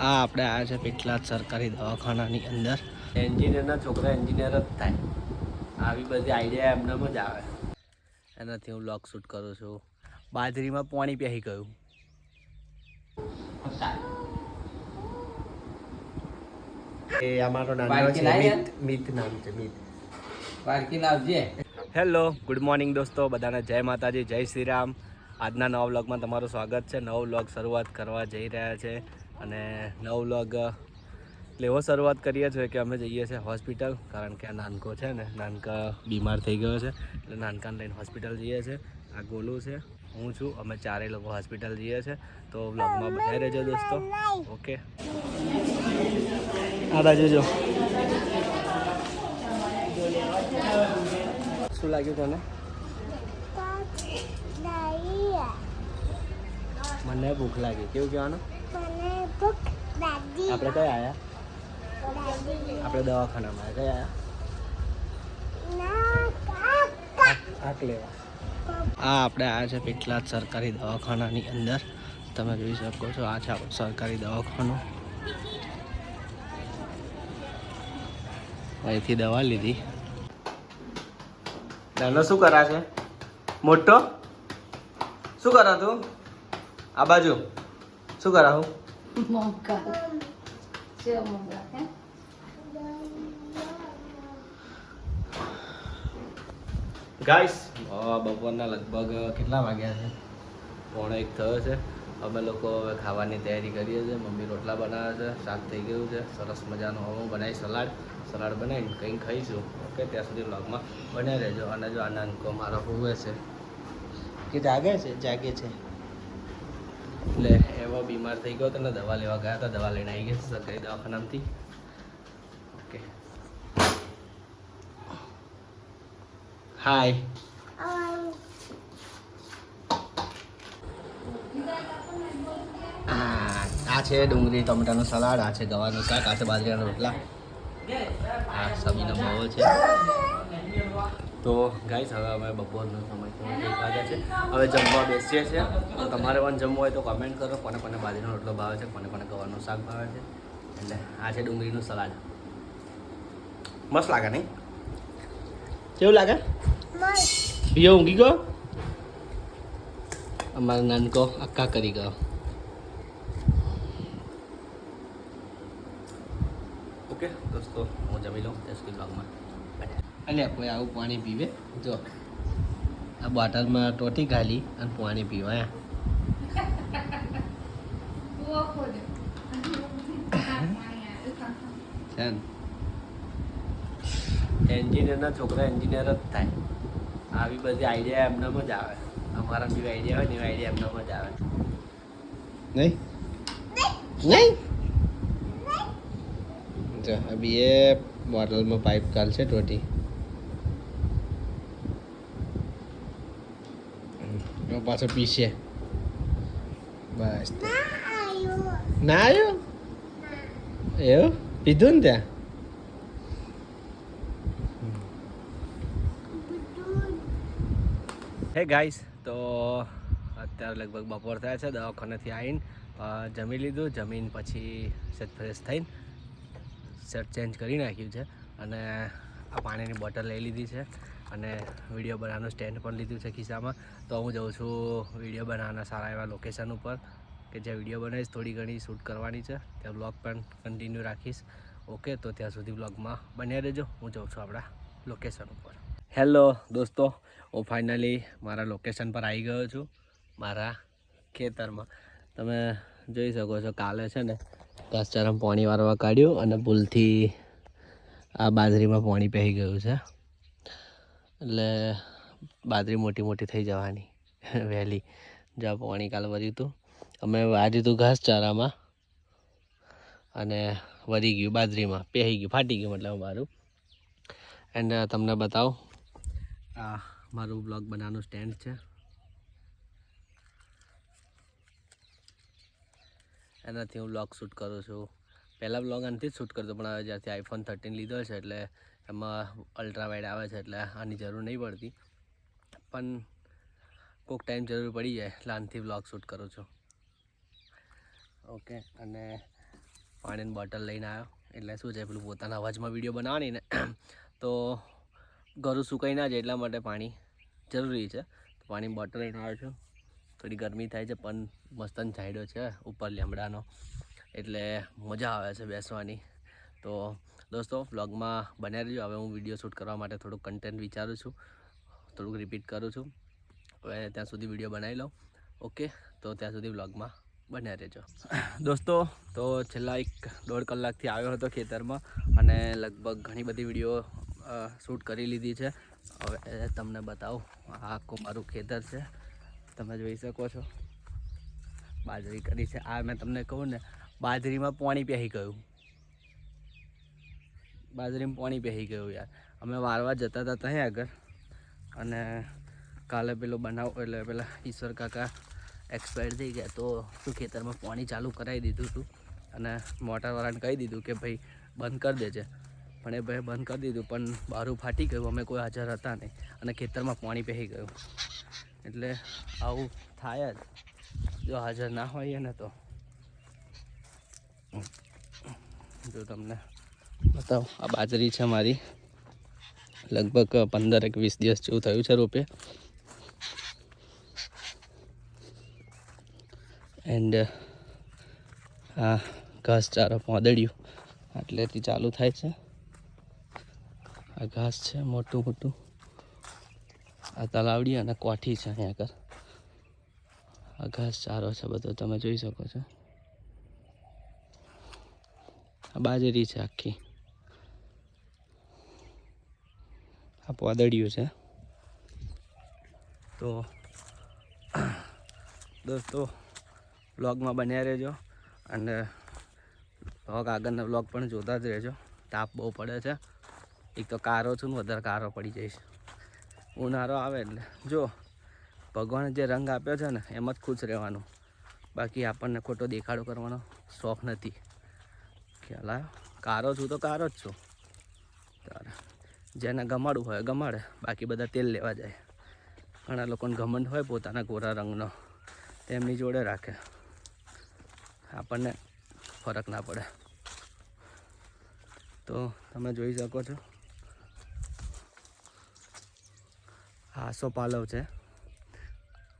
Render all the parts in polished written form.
આ આપણે આવ્યા છે પેટલાદ સરકારી દવાખાનાની અંદર. એન્જિનિયરના છોકરા એન્જિનિયર જ થાય, આવી બધી આઈડિયા એમનામાં જ આવે. એનાથી હું વ્લોગ શૂટ કરું છું. બાજરીમાં પાણી પહેરી ગયું. એ અમારો નાનો છે મિત નામ છે મિત. પાર્કી લાવજે. હેલો ગુડ મોર્નિંગ દોસ્તો, બધાને જય માતાજી, જય શ્રી રામ. આજના નવા વ્લોગમાં તમારું સ્વાગત છે. નવો વ્લોગ શરૂઆત કરવા જઈ રહ્યા છે અને નવો વ્લોગ એવો શરૂઆત કરીએ છીએ કે અમે જઈએ છીએ હોસ્પિટલ, કારણ કે આ નાનકો છે ને, નાનકા બીમાર થઈ ગયો છે એટલે નાનકાને લઈને હોસ્પિટલ જઈએ છીએ. આ ગોલું છે, હું છું, અમે ચારેય લોકો હોસ્પિટલ જઈએ છીએ. તો વ્લોગમાં બન્યા રહેજો દોસ્તો. ઓકે, આ બાજુ જો. શું લાગ્યું તને? મને ભૂખ લાગી. કેવું કહેવાનું? આપણે કઈ આવ્યા? આપણે દવાખાનામાં કઈ આવ્યા? આક લેવા. આ આપણે આવ્યા છે પેટલાદ સરકારી દવાખાનાની અંદર. તમે જોઈ શકો છો, આ છે આપણું સરકારી દવાખાનું. અહીંથી દવા લીધી. નાનો શું કરા છે? મોટો શું કરા તું? આ બાજુ શું કરા હું? ગાઈસ, બપોરના લગભગ કેટલા વાગ્યા છે? 1:30 થયો છે. અમે લોકો હવે ખાવાની તૈયારી કરીએ છીએ. મમ્મી રોટલા બનાવે છે, શાક થઈ ગયું છે સરસ મજાનું. હવે હું બનાવી સલાડ બનાવીને કંઈ ખાઈશું. ઓકે, ત્યાં સુધી વ્લોગમાં બન્યા રહેજો. અને જો આ નાનકો મારો હોવે છે કે જાગે છે એટલે એવો બીમાર થઈ ગયો હતો ને, દવા લેવા ગયા હતા. દવા લઈને આવી ગયા સરકારી દવાખાનામાંથી. ઓકે, હાય. આ છે ડુંગળી ટમેટાનું સલાડ, આ છે ગવાનું શાક, આ છે બાજરાના રોટલા, આ સબીનો માવો છે. તો ગાઈસ, હવે અમે બપોરનો સમય 1 વાગ્યા છે. હવે જમવા બેસીએ છીએ. તો તમારે પણ જમવું હોય તો કમેન્ટ કરો, કોને કોને બાજરાનો રોટલો ભાવે છે, કોને કોને ગવાનું શાક ભાવે છે. એટલે આ છે ડુંગળીનું સલાડ. મસ્ત લાગે નહીં? કેવું લાગે? બીજો ઊંઘી ગયો? અમારો નાનકો અક્કા કરી ગયો. ઓકે દોસ્તો, હું જમી લઉં ત્યાં સુધી બ્લોગમાં. અલ્યા કોઈ આવું પાણી પીવે? જો આ બોટલમાં ટોટી ખાલી અને પાણી પીવા. એન્જિનિયરના છોકરા એન્જિનિયર જ થાય, આવી બધી આઈડિયા એમનામાં જ આવે. અમારા જેવી આઈડિયા હોય ને એવી આઈડિયા એમનામાં જ આવે. નહીં નહીં જો અભી એ બોટલમાં પાઇપ કાઢશે ટોટી. પાછો પીશે. બસ ના આવ્યો એવું પીધું ને ત્યાં. હે ગાઈસ, તો અત્યારે લગભગ બપોર થયા છે. દવાખાનેથી આવીને જમી લીધું. જમીન પછી સેટ ફ્રેશ થઈને શર્ટ ચેન્જ કરી નાખ્યું છે અને આ પાણીની બોટલ લઈ લીધી છે અને વિડીયો બનાવવાનું સ્ટેન્ડ પણ લીધું છે ખિસ્સામાં. તો હું જઉં છું વિડીયો બનાવવાના સારા એવા લોકેશન ઉપર, કે જ્યાં વિડીયો બનાવીશ. થોડી ઘણી શૂટ કરવાની છે, ત્યાં વ્લોગ પણ કન્ટિન્યુ રાખીશ. ઓકે, તો ત્યાં સુધી વ્લોગમાં બન્યા રહેજો. હું જઉં છું આપણા લોકેશન ઉપર. હેલો દોસ્તો, હું ફાઇનલી મારા લોકેશન પર આવી ગયો છું, મારા ખેતરમાં. તમે જોઈ શકો છો, કાલે છે ને ઘાસચારામાં પાણી વારવા કાઢ્યું અને ભૂલથી આ બાજરીમાં પાણી પહેરી ગયું છે. એટલે બાજરી મોટી મોટી થઈ જવાની વહેલી. જ્યાં પાણી કાલે વર્યું હતું, અમે વાર્યું હતું ઘાસચારામાં અને વરી ગયું બાજરીમાં, પહેરી ગયું, ફાટી ગયું મતલબ મારું. એન્ડ તમને બતાવું, આ મારું બ્લોગ બનાવવાનું સ્ટેન્ડ છે. એનાથી હું વ્લોગ શૂટ કરું છું. પહેલાં વ્લોગ આનાથી જ શૂટ કરતો, પણ હવે જ્યારથી iPhone 13 લીધો છે એટલે એમાં અલ્ટ્રા વાઇડ આવે છે એટલે આની જરૂર નહીં પડતી. પણ કોઈક ટાઈમ જરૂર પડી જાય એટલે આનાથી વ્લોગ શૂટ કરું છું. ઓકે, અને પાણીની બોટલ લઈને આવ્યો. એટલે શું છે, પેલું પોતાના અવાજમાં વિડીયો બનાવવાની ને તો ઘરું સુકાઈ ના જાય એટલા માટે પાણી જરૂરી છે. તો પાણીની બોટલ લઈને આવ્યો છું. થોડી ગરમી થાય છે પણ મસ્તન છાંયડો છે ઉપર લીમડાનો, એટલે મજા આવે છે બેસવાની. તો દોસ્તો વ્લોગમાં બન્યા રહેજો. હવે હું વિડીયો શૂટ કરવા માટે થોડુંક કન્ટેન્ટ વિચારું છું, થોડુંક રિપીટ કરું છું. હવે ત્યાં સુધી વિડીયો બનાવી લઉં. ઓકે, તો ત્યાં સુધી વ્લોગમાં બન્યા રહેજો દોસ્તો. તો છેલ્લા 1.5 કલાકથી આવ્યો હતો ખેતરમાં અને લગભગ ઘણી બધી વિડીયો શૂટ કરી લીધી છે. હવે તમને બતાવું, આ આખું મારું ખેતર છે, તમે જોઈ શકો છો. બાજરી કરી છે. આ મેં તમને કહું ને, બાજરીમાં પાણી પહેરી ગયું, બાજરીમાં પાણી પહેરી ગયું યાર. અમે વારવા જતા હતા ત્યાં આગળ, અને કાલે પેલો બનાવ એટલે પેલા ઈશ્વર કાકા એક્સપાયર થઈ ગયા, તો શું ખેતરમાં પાણી ચાલુ કરાવી દીધું હતું અને મોટરવાળાને કહી દીધું કે ભાઈ બંધ કરી દેજે. પણ એ ભાઈ બંધ કરી દીધું, પણ બારું ફાટી ગયું. અમે કોઈ હાજર હતા નહીં અને ખેતરમાં પાણી પહેરી ગયું. એટલે આવું થાય જ જો હાજર ના હોઈએ ને. તો જો તમને બતાવો, આ બાજરી છે મારી, લગભગ 15-20 દિવસ જેવું થયું છે રોપે. એન્ડ આ ઘાસચારો પોદળ્યું આટલેથી ચાલુ થાય છે. આ ઘાસ છે મોટું મોટું, આ તલાવડી અને કોઠી છે અહીંયા આગળ. આ ઘાસચારો છે બધો, તમે જોઈ શકો છો. આ બાજરી છે આખી, આ પોદળિયું છે. તો દોસ્તો વ્લોગમાં બન્યા રહેજો અને વ્લોગ આગળના વ્લોગ પણ જોતા જ રહેજો. તાપ બહુ પડે છે. એક તો કારો છું ને, વધારે કારો પડી જઈશ. ઉનાળો આવે એટલે જો ભગવાને જે રંગ આપ્યો છે ને એમાં જ ખુશ રહેવાનું. બાકી આપણને ખોટો દેખાડો કરવાનો શોખ નથી. ખ્યાલ આવ્યો? કારો છું તો કારો જ છું. તારે જેને ગમાડવું હોય ગમાડે, બાકી બધા તેલ લેવા જાય. ઘણા લોકોને ઘમંડ હોય પોતાના ગોરા રંગનો, તેમની જોડે રાખે, આપણને ફરક ના પડે. તો તમે જોઈ શકો છો, આસો પાલવ છે.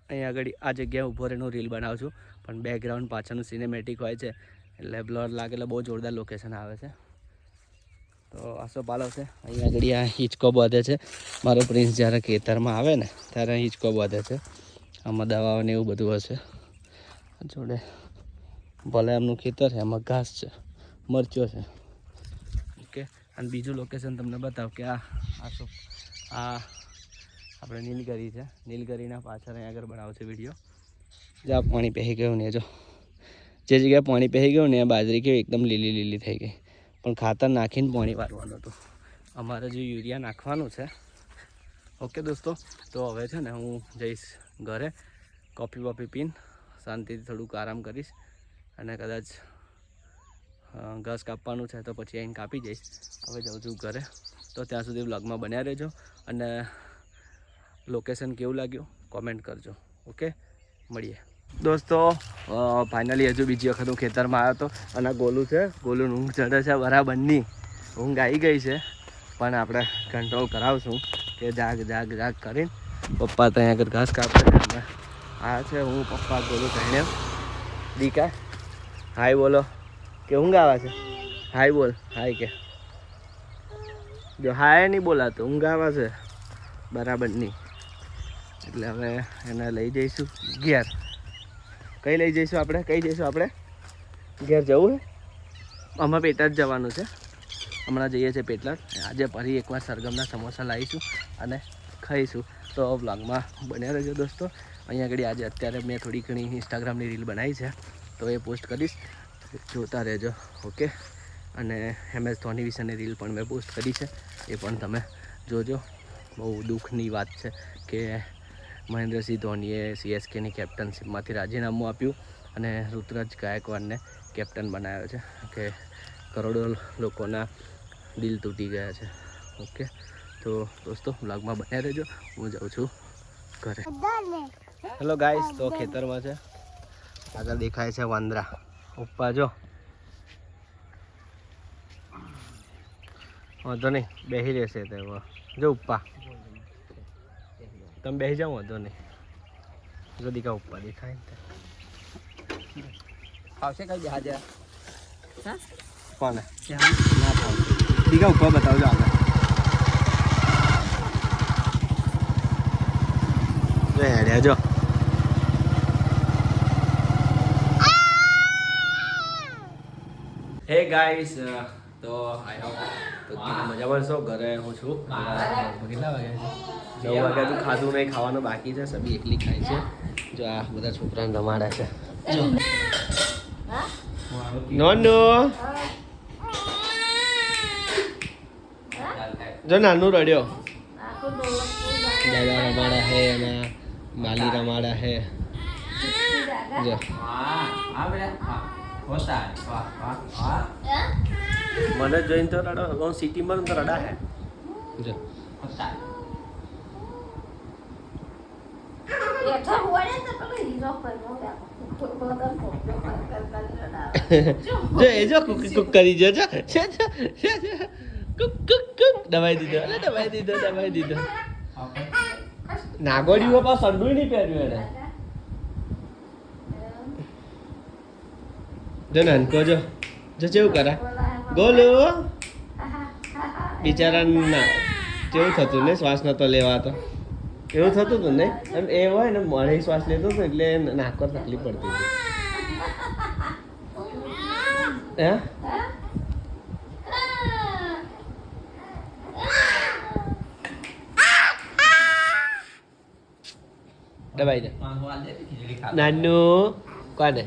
અહીંયા આગળ આ જગ્યાએ ઊભો રહીને રીલ બનાવું છું, પણ બેકગ્રાઉન્ડ પાછળનું સિનેમેટિક હોય છે એટલે બ્લર લાગે, એટલે બહુ જોરદાર લોકેશન આવે છે. તો આસો પાલવ છે. અહીંયા આગળ આ હિંચકો બાંધે છે. મારો પ્રિન્સ જ્યારે ખેતરમાં આવે ને ત્યારે હિંચકો બાંધે છે. આમાં દવાઓ ને એવું બધું હશે. જોડે ભલે એમનું ખેતર છે, એમાં ઘાસ છે, મરચો છે. ઓકે, અને બીજું લોકેશન તમને બતાવું કે આ આપણે નીલગરી છે. નીલગરીના પાછળ અહીંયા આગળ બનાવું છે વિડીયો. જ્યાં પાણી પહેરી ગયું ને, જો જે જગ્યાએ પાણી પહેરી ગયું ને, બાજરી કેવી એકદમ લીલી લીલી થઈ ગઈ. પણ ખાતર નાખીને પાણી વાળવાનું હતું. અમારે જે યુરિયા નાખવાનું છે. ઓકે દોસ્તો, તો હવે છે ને હું જઈશ ઘરે, કોફી વોફી પીને શાંતિથી થોડુંક આરામ કરીશ, અને કદાચ ઘાસ કાપવાનું છે તો પછી આવીને કાપી જઈશ. હવે જાઉં છું ઘરે. તો ત્યાં સુધી વ્લોગમાં બન્યા રહેજો અને લોકેશન કેવું લાગ્યું કોમેન્ટ કરજો. ઓકે, મળીએ દોસ્તો. ફાઇનલી હજુ બીજી વખત હું ખેતરમાં આવ્યો હતો અને ગોલું છે, ગોલું ઊંઘ ચડે છે બરાબરની. ઊંઘ આવી ગઈ છે પણ આપણે કંટ્રોલ કરાવશું કે જાગ જાગ જાગ કરીને. પપ્પા ત્યાં આગળ ઘાસ કાપે છે. આ છે હું, પપ્પા, ગોલું કહીને. દીકા હાય બોલો, કે ઊંઘ આવે છે? હાય બોલ, હાય કે. જો હાય નહીં બોલાતો, ઊંઘ આવે છે બરાબરની. એટલે હવે એને લઈ જઈશું ઘેર. કઈ લઈ જઈશું આપણે? કઈ જઈશું આપણે? ઘેર જવું હે? અમે પેટલાદ જવાનું છે. હમણાં જઈએ છીએ પેટલાદ. આજે ફરી એકવાર સરગમના સમોસા લાવીશું અને ખાઈશું. તો વ્લોગમાં બન્યા રહેજો દોસ્તો. અહીંયા આગળ આજે અત્યારે મેં થોડી ઘણી ઇન્સ્ટાગ્રામની રીલ બનાવી છે, તો એ પોસ્ટ કરીશ, જોતા રહેજો. ઓકે, અને MS ધોની વિશેની રીલ પણ મેં પોસ્ટ કરી છે, એ પણ તમે જોજો. બહુ દુઃખની વાત છે કે મહેન્દ્રસિંહ ધોનીએ CSKની કેપ્ટનશીપમાંથી રાજીનામું આપ્યું અને ઋતુરાજ ગાયકવાડને કેપ્ટન બનાવ્યો છે, કે કરોડો લોકોના દિલ તૂટી ગયા છે. ઓકે, તો દોસ્તો વ્લોગમાં બન્યા રહેજો. હું જાઉં છું ઘરે. હેલો ગાઈસ, તો ખેતરમાં છે, આગળ દેખાય છે વાંદરા. ઉપા જો વાંધો નહીં, બેસી રહેશે તો જો ઉપા તમે બેસી જાઓ, વાંધો નહીં. જો દીકા ઉપા દેખાય ને આવશે કઈ જહાજ કોને ના થાવ દીકા ઉપર બતાવજો આપણે. જો હેડ્યા જો હે ગાઈસ, તો આઈ હોપ તો મજામાં છો. ઘરે હું છું. કેટલા વાગ્યા છે? 9 વાગ્યા તો ખાધું નહીં, ખાવાનું બાકી છે. સબી એકલી ખાય છે. જો આ બધા છોકરાને રમાડે છે. જો નો જો નાનું રડ્યો. દાદા રમાડા હે અને માલી રમાડા હે. જો મને જોઈને તો રડો. હું સિટીમાં તો રડા હે. જો જો એ જો કુક કુક કરી જો જો કુક કુક કુક દબાઈ દીધો. અરે દબાઈ દીધો, દબાઈ દીધો. નાગોડીઓ પાસ સંડુય નહીં પહેર્યું એને. જો નાનકો જો જો કેવું કરા ગોલો. બિચારા ના કેવું થતું ને, શ્વાસ નતો લેવાતો. એવું થતું હતું ને એમ. એ હોય ને મળે શ્વાસ લેતો હતો એટલે નાકો તકલીફ પડતી હતી. હે દબાઈ દે નાનું કોને.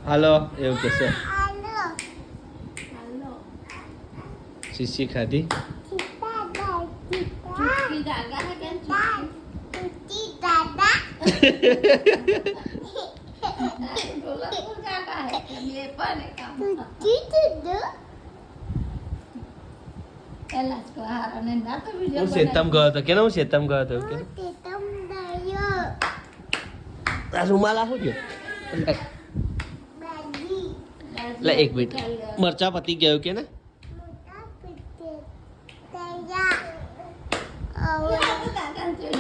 હાલો એવું કહેશે. શીશી ખાધી. હું શેતમ ગયો હતો કે હું શેતમ ગયો હતો કે રૂમાલ આવું ગયો. લે એક મિનિટ, મરચા પતી ગયું કે ને.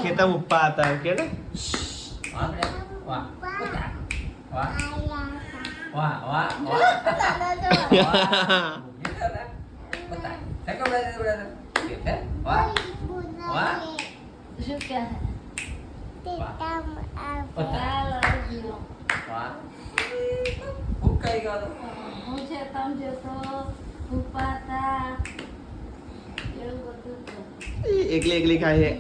ખેતમ ઉપા હતા કે ને. એકલી એકલી ખાય છે.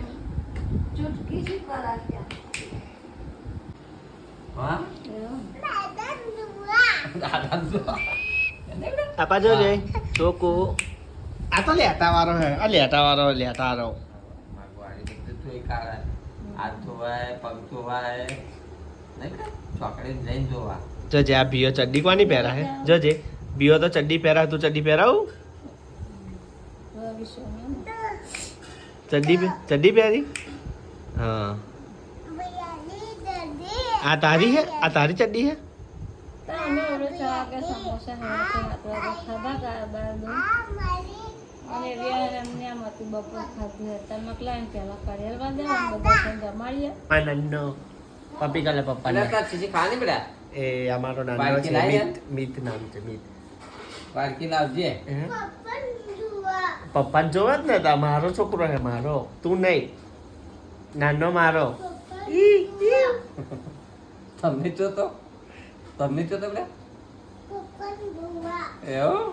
આપા જો જય ચોકો. આ તો લેતા વાળો હે. આ લેતા વાળો લેતા વાળો. જજે આ ભીઓ ચડ્ડી કોની પહેરા હે. જજે ભીઓ તો ચડ્ડી પહેરા. તું ચડ્ડી પહેરાવું. ચડ્ડી પહેરી. હા આ તારી હે. આ તારી ચડ્ડી હે. પપ્પી કાલે પપ્પા એ અમારો નાનો છે. મિત નામ છે. મિત પપ્પા જોવે જ ને. મારો છોકરો હે. મારો તું નહીં. નાનો મારો. તમને જોતો તમને જોતો બેટા એવું.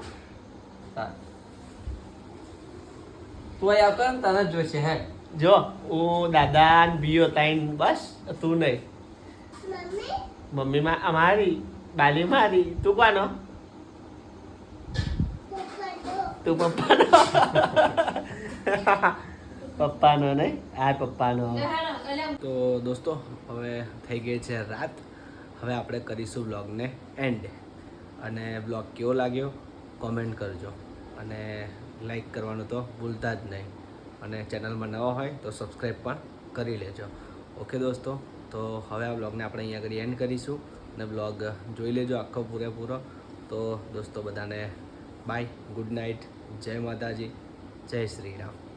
તું અહીં આવતો ને તને જોશે હે. જો હું દાદા ને ભીઓ તાઈન બસ. તું નહીં. મમ્મી માં અમારી બાલી મારી. તું કોનો. તું પપ્પાનો. પપ્પાનો નહીં. આ પપ્પાનો. તો દોસ્તો હવે થઈ ગઈ છે રાત. હવે આપણે કરીશું બ્લોગને એન્ડ. અને બ્લોગ કેવો લાગ્યો કોમેન્ટ કરજો. અને લાઈક કરવાનું તો ભૂલતા જ નહીં. અને ચેનલમાં નવા હોય તો સબસ્ક્રાઈબ પણ કરી લેજો. ઓકે દોસ્તો, તો હવે આ બ્લોગને આપણે અહીંયા આગળ એન્ડ કરીશું. અને બ્લોગ જોઈ લેજો આખો પૂરેપૂરો. તો દોસ્તો બધાને બાય, ગુડ નાઇટ, જય માતાજી, જય શ્રી રામ.